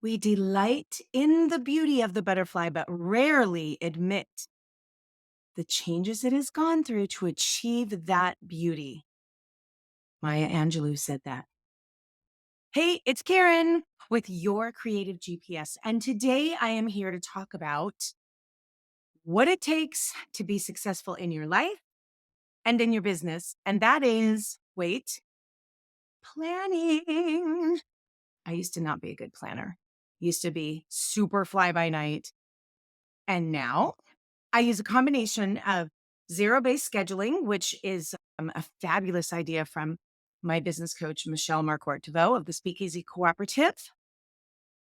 We delight in the beauty of the butterfly, but rarely admit the changes it has gone through to achieve that beauty. Maya Angelou said that. Hey, it's Karen with your Creative GPS. And today I am here to talk about what it takes to be successful in your life and in your business. And that is, wait, planning. I used to not be a good planner. Used to be super fly by night. And now I use a combination of zero-based scheduling, which is a fabulous idea from my business coach, 𝕪𝕠𝕦𝕣 of the Speakeasy Cooperative,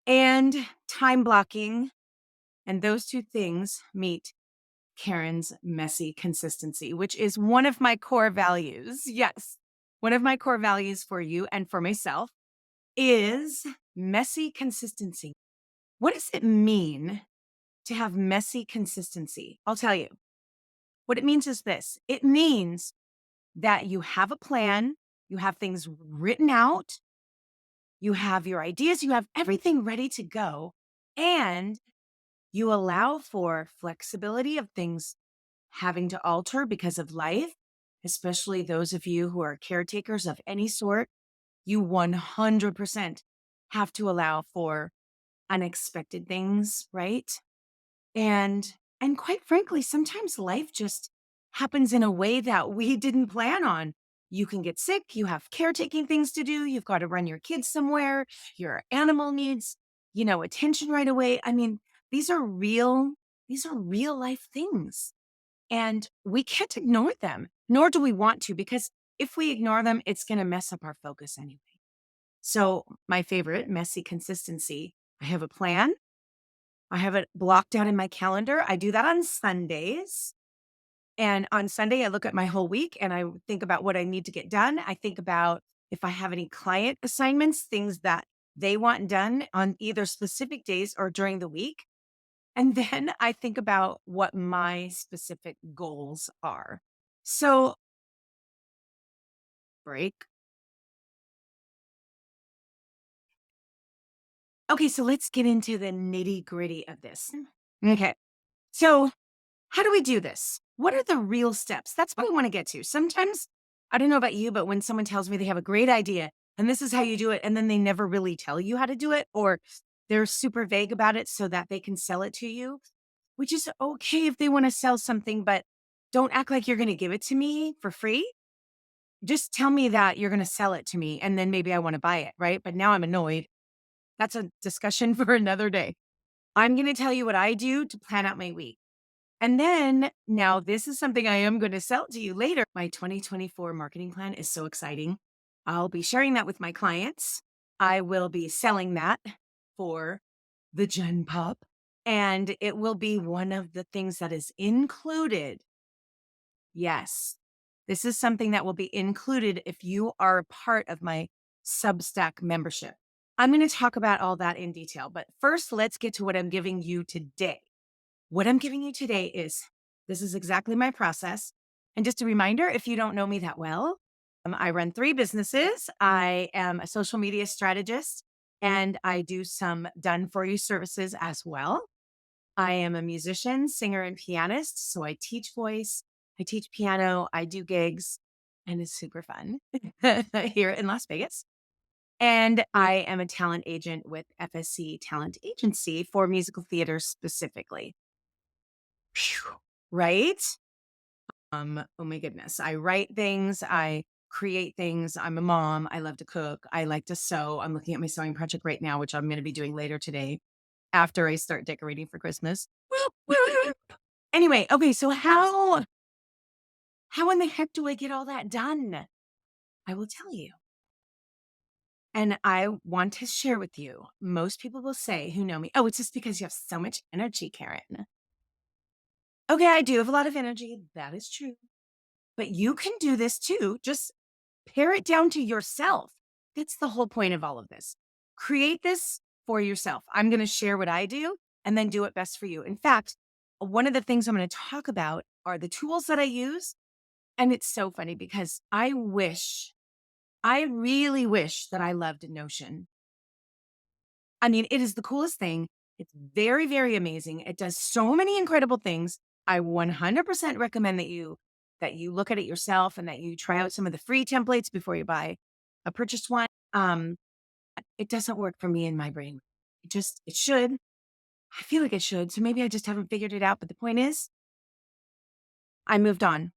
and time blocking. And those two things meet Karen's messy consistency, which is one of my core values. Yes, one of my core values for you and for myself is messy consistency. What does it mean to have messy consistency? I'll tell you. What it means is this. It means that you have a plan, you have things written out, you have your ideas, you have everything ready to go, and you allow for flexibility of things having to alter because of life, especially those of you who are caretakers of any sort. You 100% have to allow for unexpected things, right? And quite frankly, sometimes life just happens in a way that we didn't plan on. You can get sick, you have caretaking things to do, you've got to run your kids somewhere, your animal needs, attention right away. I mean, these are real life things. And we can't ignore them, nor do we want to, because if we ignore them, it's going to mess up our focus anyway. So my favorite, messy consistency. I have a plan. I have it blocked out in my calendar. I do that on Sundays. And on Sunday, I look at my whole week and I think about what I need to get done. I think about if I have any client assignments, things that they want done on either specific days or during the week. And then I think about what my specific goals are. So, break. Okay, so let's get into the nitty gritty of this. Okay. So, how do we do this? What are the real steps? That's what I want to get to. Sometimes, I don't know about you, but when someone tells me they have a great idea and this is how you do it, and then they never really tell you how to do it, or they're super vague about it so that they can sell it to you, which is okay if they want to sell something, but don't act like you're going to give it to me for free. Just tell me that you're going to sell it to me, and then maybe I want to buy it, right? But now I'm annoyed. That's a discussion for another day. I'm going to tell you what I do to plan out my week. And then now this is something I am going to sell to you later. My 2024 marketing plan is so exciting. I'll be sharing that with my clients. I will be selling that for the Gen Pop. And it will be one of the things that is included. Yes, this is something that will be included if you are a part of my Substack membership. I'm going to talk about all that in detail. But first, let's get to what I'm giving you today. What I'm giving you today is, this is exactly my process. And just a reminder, if you don't know me that well, I run 3 businesses. I am a social media strategist, and I do some done-for-you services as well. I am a musician, singer, and pianist. So I teach voice, I teach piano, I do gigs, and it's super fun here in Las Vegas. And I am a talent agent with FSC Talent Agency for musical theater specifically. Phew. Right? Oh my goodness. I write things, I create things. I'm a mom. I love to cook. I like to sew. I'm looking at my sewing project right now, which I'm going to be doing later today after I start decorating for Christmas. Anyway, okay, so how in the heck do I get all that done? I will tell you. And I want to share with you. Most people will say who know me, oh, it's just because you have so much energy, Karen. Okay, I do have a lot of energy. That is true. But you can do this too. Just pare it down to yourself. That's the whole point of all of this. Create this for yourself. I'm going to share what I do and then do it best for you. In fact, one of the things I'm going to talk about are the tools that I use. And it's so funny because I really wish that I loved Notion. I mean, it is the coolest thing. It's very, very amazing. It does so many incredible things. I 100% recommend that you look at it yourself and that you try out some of the free templates before you buy a purchased one. It doesn't work for me in my brain. It should. I feel like it should. So maybe I just haven't figured it out. But the point is, I moved on.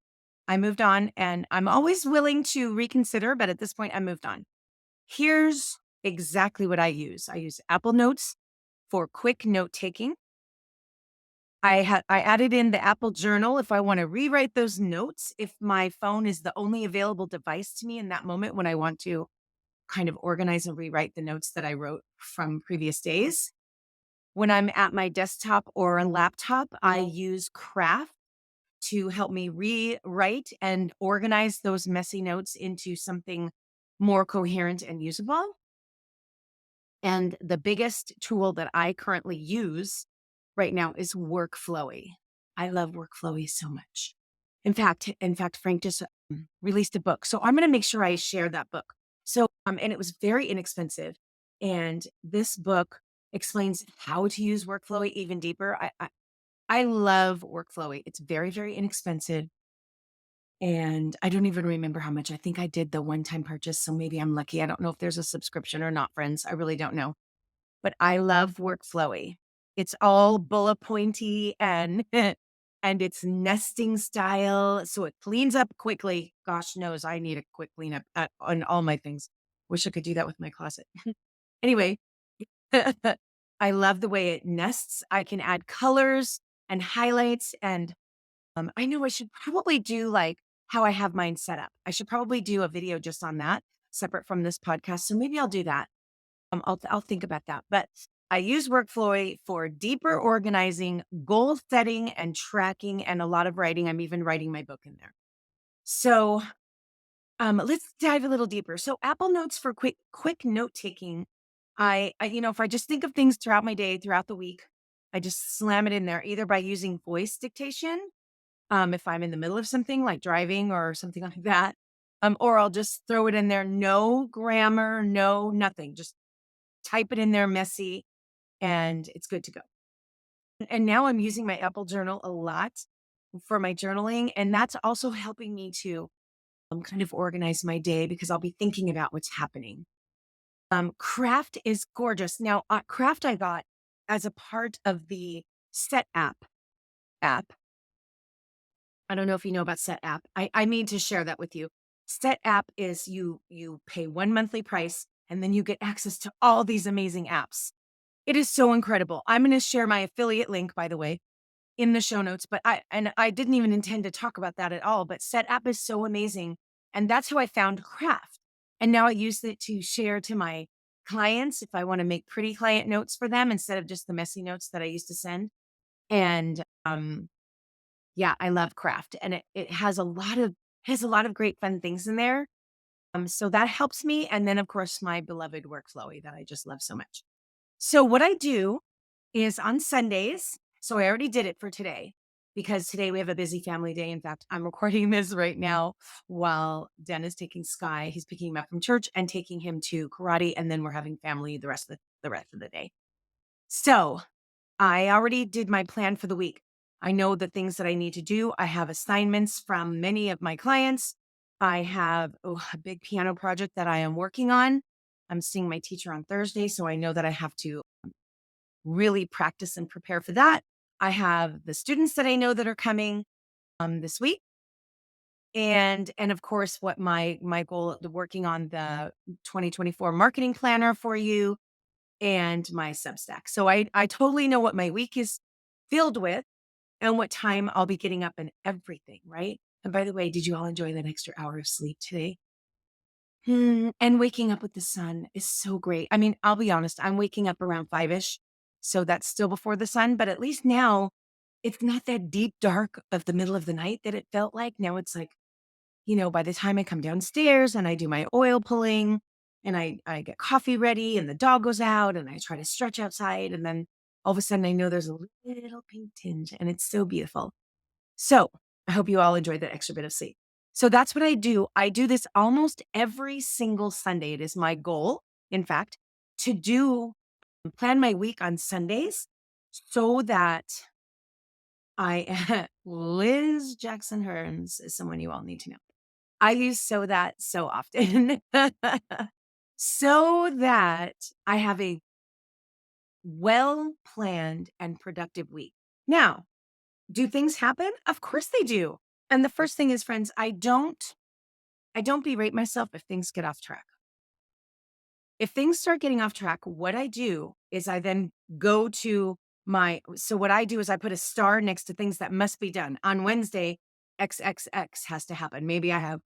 I moved on and I'm always willing to reconsider, but at this point I moved on. Here's exactly what I use. I use Apple Notes for quick note taking. I added in the Apple Journal if I want to rewrite those notes, if my phone is the only available device to me in that moment when I want to kind of organize and rewrite the notes that I wrote from previous days. When I'm at my desktop or a laptop, I use Craft to help me rewrite and organize those messy notes into something more coherent and usable. And the biggest tool that I currently use right now is Workflowy. I love Workflowy so much. In fact, Frank just released a book. So I'm going to make sure I share that book. So, and it was very inexpensive. And this book explains how to use Workflowy even deeper. I love Workflowy. It's very, very inexpensive. And I don't even remember how much. I think I did the one-time purchase. So maybe I'm lucky. I don't know if there's a subscription or not, friends. I really don't know. But I love Workflowy. It's all bullet pointy and and it's nesting style. So it cleans up quickly. Gosh knows I need a quick cleanup on all my things. Wish I could do that with my closet. Anyway, I love the way it nests. I can add colors and highlights. And I know I should probably do like how I have mine set up. I should probably do a video just on that, separate from this podcast. So maybe I'll do that. I'll think about that. But I use Workflowy for deeper organizing, goal setting, and tracking, and a lot of writing. I'm even writing my book in there. So let's dive a little deeper. So Apple Notes for quick note taking. If I just think of things throughout my day, throughout the week, I just slam it in there either by using voice dictation, if I'm in the middle of something like driving or something like that, or I'll just throw it in there. No grammar, no nothing. Just type it in there messy and it's good to go. And now I'm using my Apple Journal a lot for my journaling. And that's also helping me to kind of organize my day because I'll be thinking about what's happening. Craft is gorgeous. Now, Craft I got as a part of the Set app. I don't know if you know about Set app. I mean to share that with you. Set app is you pay one monthly price and then you get access to all these amazing apps. It is so incredible. I'm going to share my affiliate link, by the way, in the show notes, but I didn't even intend to talk about that at all, but Set app is so amazing. And that's how I found Craft. And now I use it to share to my clients if I want to make pretty client notes for them instead of just the messy notes that I used to send. And yeah, I love Craft. And it has a lot of great fun things in there. So that helps me. And then of course my beloved Workflowy that I just love so much. So what I do is on Sundays, so I already did it for today because today we have a busy family day. In fact, I'm recording this right now while Den is taking Sky. He's picking him up from church and taking him to karate. And then we're having family the rest of the day. So I already did my plan for the week. I know the things that I need to do. I have assignments from many of my clients. I have a big piano project that I am working on. I'm seeing my teacher on Thursday, so I know that I have to really practice and prepare for that. I have the students that I know that are coming this week. And of course, what my goal, working on the 2024 marketing planner for you and my Substack. So I totally know what my week is filled with and what time I'll be getting up and everything, right? And by the way, did you all enjoy that extra hour of sleep today? And waking up with the sun is so great. I mean, I'll be honest, I'm waking up around 5-ish. So that's still before the sun, but at least now it's not that deep dark of the middle of the night that it felt like. Now it's like, by the time I come downstairs and I do my oil pulling and I get coffee ready and the dog goes out and I try to stretch outside and then all of a sudden I know there's a little pink tinge and it's so beautiful. So I hope you all enjoyed that extra bit of sleep. So that's what I do. I do this almost every single Sunday. It is my goal, in fact, to do plan my week on Sundays so that Liz Jackson Hearns is someone you all need to know. I use so that so often so that I have a well-planned and productive week. Now, do things happen? Of course they do. And the first thing is, friends, I don't berate myself if things get off track. If things start getting off track, what I do is I then go to what I do is I put a star next to things that must be done. On Wednesday, XXX has to happen. Maybe I have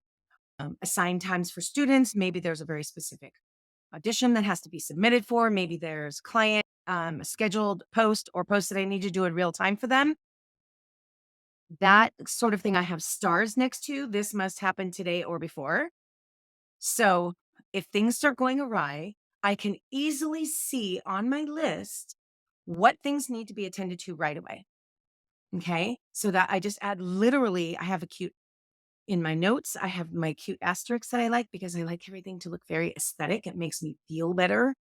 assigned times for students. Maybe there's a very specific audition that has to be submitted for. Maybe there's client scheduled post or post that I need to do in real time for them. That sort of thing I have stars next to. This must happen today or before. So if things start going awry, I can easily see on my list what things need to be attended to right away. Okay. So that I just add literally, I have in my notes, I have my cute asterisks that I like because I like everything to look very aesthetic. It makes me feel better.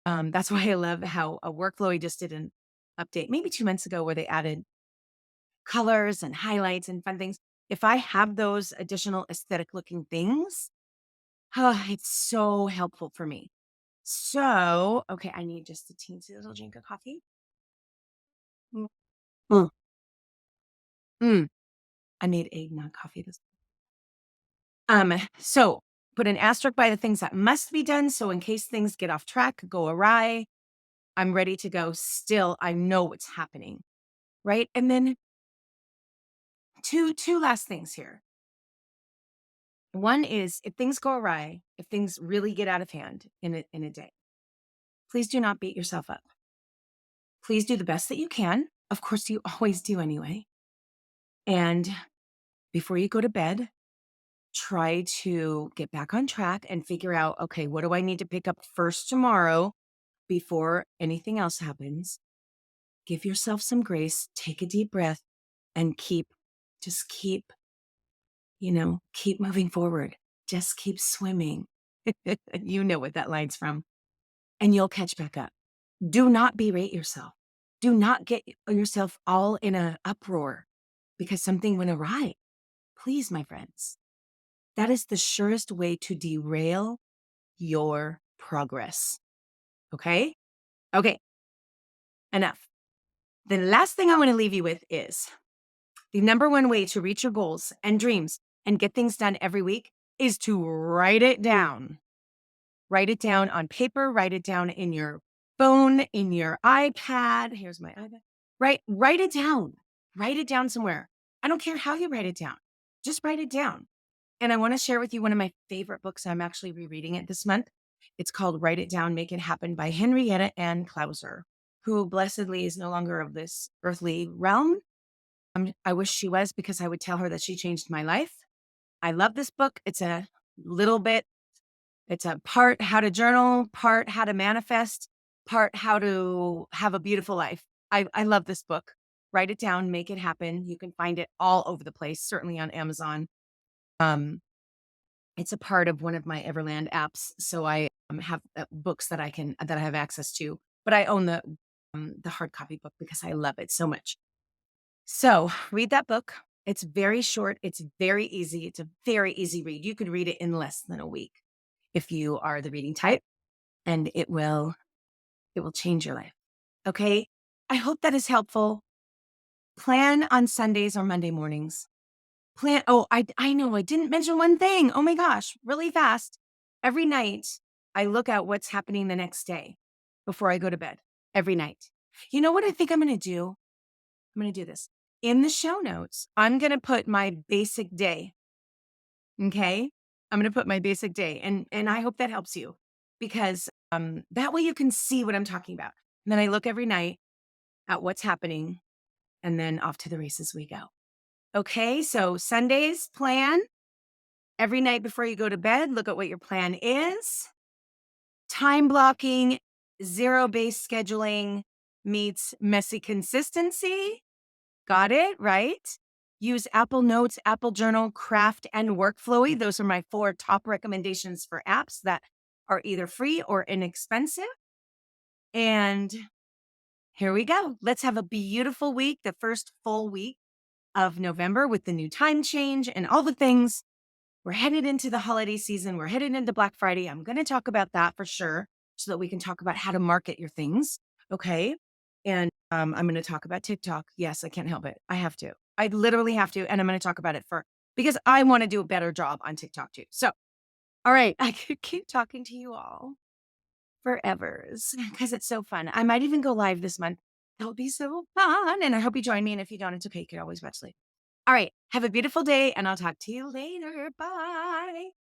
That's why I love how a Workflowy just did an update maybe 2 months ago where they added colors and highlights and fun things. If I have those additional aesthetic looking things, it's so helpful for me. So, okay, I need just a teensy little drink of coffee. Mm, mm, mm. I made eggnog coffee this. So put an asterisk by the things that must be done. So in case things get off track, go awry, I'm ready to go. Still, I know what's happening, right? And then two last things here. One is if things go awry, if things really get out of hand in a day, please do not beat yourself up. Please do the best that you can. Of course, you always do anyway. And before you go to bed, try to get back on track and figure out, okay, what do I need to pick up first tomorrow before anything else happens? Give yourself some grace, take a deep breath, and keep moving forward. Just keep swimming. You know what that line's from. And you'll catch back up. Do not berate yourself. Do not get yourself all in an uproar because something went awry. Please, my friends, that is the surest way to derail your progress. Okay? Okay. Enough. The last thing I want to leave you with is the number one way to reach your goals and dreams and get things done every week is to write it down. Write it down on paper, write it down in your phone, in your iPad. Here's my iPad. Write it down. Write it down somewhere. I don't care how you write it down. Just write it down. And I want to share with you one of my favorite books. I'm actually rereading it this month. It's called Write It Down, Make It Happen by Henrietta Ann Clauser, who blessedly is no longer of this earthly realm. I wish she was because I would tell her that she changed my life. I love this book. It's a part how to journal, part how to manifest, part how to have a beautiful life. I love this book. Write it down, make it happen. You can find it all over the place, certainly on Amazon. It's a part of one of my Everland apps. So I have books that I have access to, but I own the hard copy book because I love it so much. So read that book. It's very short. It's very easy. It's a very easy read. You could read it in less than a week if you are the reading type, and it will change your life. Okay. I hope that is helpful. Plan on Sundays or Monday mornings. I know I didn't mention one thing. Oh my gosh, really fast. Every night I look at what's happening the next day before I go to bed. Every night. You know what I think I'm going to do? I'm going to do this. In the show notes, I'm going to put my basic day. Okay? I'm going to put my basic day. And I hope that helps you because that way you can see what I'm talking about. And then I look every night at what's happening and then off to the races we go. Okay? So Sundays, plan. Every night before you go to bed, look at what your plan is. Time blocking, zero-based scheduling meets messy consistency. Got it, right? Use Apple Notes, Apple Journal, Craft, and Workflowy. Those are my 4 top recommendations for apps that are either free or inexpensive. And here we go. Let's have a beautiful week, the first full week of November with the new time change and all the things. We're headed into the holiday season. We're headed into Black Friday. I'm going to talk about that for sure so that we can talk about how to market your things. Okay. And I'm going to talk about TikTok. Yes, I can't help it. I have to. I literally have to. And I'm going to talk about it because I want to do a better job on TikTok too. So, all right. I could keep talking to you all forevers because it's so fun. I might even go live this month. That'll be so fun. And I hope you join me. And if you don't, it's okay. You can always watch later. All right. Have a beautiful day and I'll talk to you later. Bye.